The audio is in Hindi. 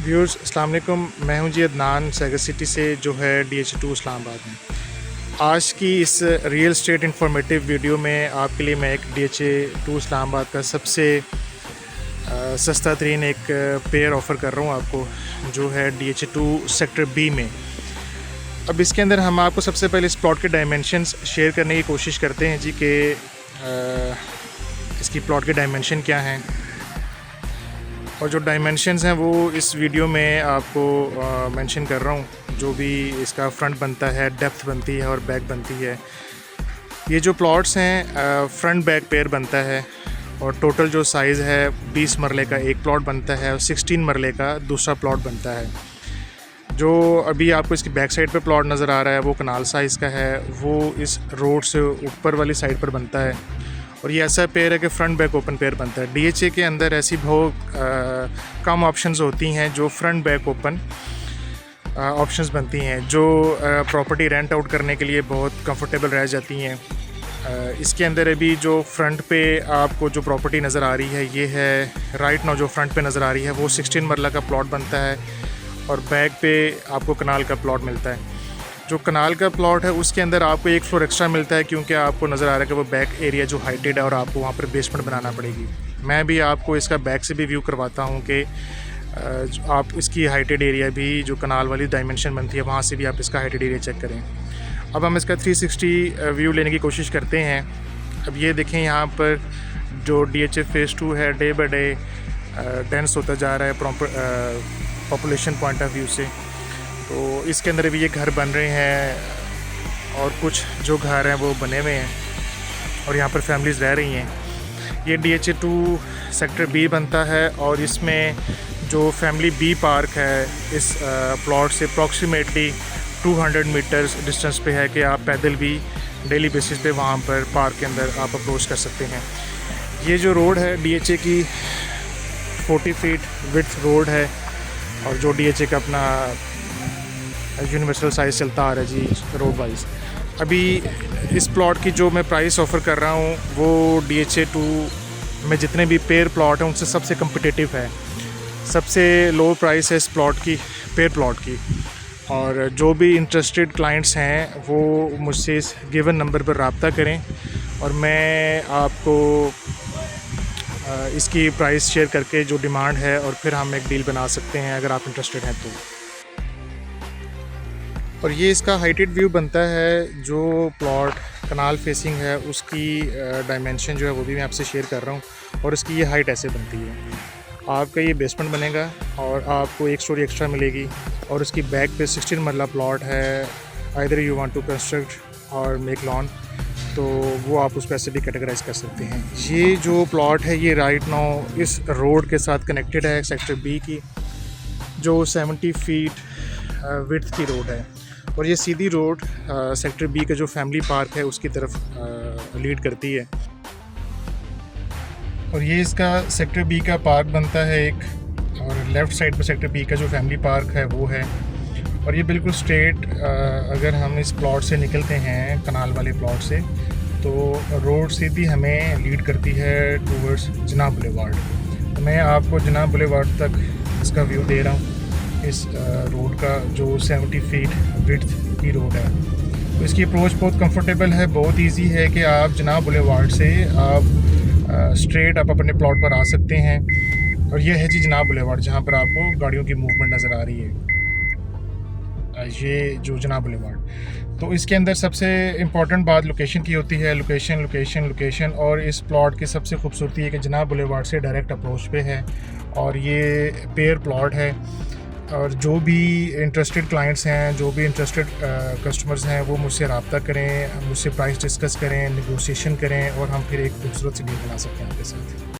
व्यूअर्स अस्सलाम वालेकुम, मैं हूं जी अदनान सैगर सिटी से जो है DH2 इस्लामाबाद में। आज की इस रियल स्टेट इंफॉर्मेटिव वीडियो में आपके लिए मैं एक DH2 इस्लामाबाद का सबसे सस्ता तरीन एक पेयर ऑफ़र कर रहा हूं आपको, जो है DH2 सेक्टर B में। अब इसके अंदर हम आपको सबसे पहले इस प्लॉट के डायमेंशंस शेयर करने की कोशिश करते हैं जी कि इसकी प्लॉट के डायमेंशन क्या हैं, और जो डायमेंशंस हैं वो इस वीडियो में आपको मेंशन कर रहा हूँ। जो भी इसका फ्रंट बनता है, डेप्थ बनती है और बैक बनती है। ये जो प्लॉट्स हैं फ्रंट बैक पेयर बनता है, और टोटल जो साइज़ है 20 मरले का एक प्लॉट बनता है और 16 मरले का दूसरा प्लॉट बनता है। जो अभी आपको इसकी बैक साइड पे प्लॉट नज़र आ रहा है वो कनाल साइज़ का है, वो इस रोड से ऊपर वाली साइड पर बनता है। और ये ऐसा पेयर है कि फ्रंट बैक ओपन पेयर बनता है। DHA के अंदर ऐसी बहुत कम ऑप्शंस होती हैं जो फ्रंट बैक ओपन ऑप्शंस बनती हैं, जो प्रॉपर्टी रेंट आउट करने के लिए बहुत कंफर्टेबल रह जाती हैं। इसके अंदर अभी जो फ्रंट पे आपको जो प्रॉपर्टी नज़र आ रही है, ये है राइट नाउ जो फ्रंट पे नज़र आ रही है वो 16 मरला का प्लॉट बनता है, और बैक पे आपको कनाल का प्लॉट मिलता है। जो कनाल का प्लॉट है उसके अंदर आपको एक फ्लोर एक्स्ट्रा मिलता है, क्योंकि आपको नज़र आ रहा है कि वो बैक एरिया जो हाइटेड है और आपको वहाँ पर बेसमेंट बनाना पड़ेगी। मैं भी आपको इसका बैक से भी व्यू करवाता हूँ कि आप इसकी हाइटेड एरिया भी जो कनाल वाली डायमेंशन बनती है वहाँ से भी आप इसका हाइटेड एरिया चेक करें। अब हम इसका 360 व्यू लेने की कोशिश करते हैं। अब ये देखें, यहाँ पर जो DHA फेज़ 2 है डे बाई डे डेंस होता जा रहा है पॉपुलेशन पॉइंट ऑफ व्यू से। तो इसके अंदर भी ये घर बन रहे हैं, और कुछ जो घर हैं वो बने हुए हैं, और यहाँ पर फैमिलीज़ रह रही हैं। ये DH2 सेक्टर B बनता है, और इसमें जो फैमिली B पार्क है इस प्लॉट से अप्रॉक्सीमेटली 200 मीटर्स डिस्टेंस पे है कि आप पैदल भी डेली बेसिस पे वहाँ पर पार्क के अंदर आप अप्रोच कर सकते हैं। ये जो रोड है DHA की 40 फीट विड्थ रोड है, और जो DHA का अपना यूनिवर्सल साइज़ चलता आ रहा है जी रोड वाइज। अभी इस प्लॉट की जो मैं प्राइस ऑफ़र कर रहा हूँ वो DHA2 में जितने भी पेयर प्लॉट हैं उनसे सबसे कम्पिटिटिव है। सबसे लो प्राइस है इस प्लॉट की, पेयर प्लॉट की। और जो भी इंटरेस्टेड क्लाइंट्स हैं वो मुझसे इस गिवन नंबर पर रब्ता करें, और मैं आपको इसकी प्राइस शेयर करके जो डिमांड है और फिर हम एक डील बना सकते हैं अगर आप इंटरेस्टेड हैं तो। और ये इसका हाइटेड व्यू बनता है। जो प्लॉट कनाल फेसिंग है उसकी डायमेंशन जो है वो भी मैं आपसे शेयर कर रहा हूँ, और इसकी ये हाइट ऐसे बनती है। आपका ये बेसमेंट बनेगा और आपको एक स्टोरी एक्स्ट्रा मिलेगी, और उसकी बैक पे 16 मरला प्लॉट है। Either you want to construct or make lawn, तो वो आप उसको ऐसे भी कैटेगराइज कर सकते हैं। ये जो प्लॉट है ये राइट नाउ इस रोड के साथ कनेक्टेड है सेक्टर B की, जो 70 फीट विड्थ की रोड है, और ये सीधी रोड सेक्टर B का जो फैमिली पार्क है उसकी तरफ लीड करती है। और ये इसका सेक्टर B का पार्क बनता है एक, और लेफ़्ट साइड पर सेक्टर B का जो फैमिली पार्क है वो है। और ये बिल्कुल स्ट्रेट अगर हम इस प्लॉट से निकलते हैं कनाल वाले प्लॉट से, तो रोड सीधी हमें लीड करती है टूवर्ड्स जिन्ना बुलेवार्ड। तो मैं आपको जिन्ना बुलेवार्ड तक इसका व्यू दे रहा हूँ इस रोड का, जो 70 फीट विड्थ की रोड है। तो इसकी अप्रोच बहुत कंफर्टेबल है, बहुत इजी है कि आप जिन्ना बुलेवार्ड से आप स्ट्रेट आप अपने प्लॉट पर आ सकते हैं। और ये है जी जिन्ना बुलेवार्ड, जहाँ पर आपको गाड़ियों की मूवमेंट नज़र आ रही है, ये जो जिन्ना बुलेवार्ड। तो इसके अंदर सबसे इम्पॉर्टेंट बात लोकेशन की होती है, लोकेशन लोकेशन लोकेशन। और इस प्लॉट की सबसे खूबसूरती है कि जिन्ना बुलेवार्ड से डायरेक्ट अप्रोच पे है, और ये पेयर प्लॉट है। और जो भी इंटरेस्टेड क्लाइंट्स हैं, जो भी इंटरेस्टेड कस्टमर्स हैं, वो मुझसे रब्ता करें, मुझसे प्राइस डिस्कस करें, नेगोशिएशन करें, और हम फिर एक खूबसूरत सी डील बना सकते हैं आपके साथ।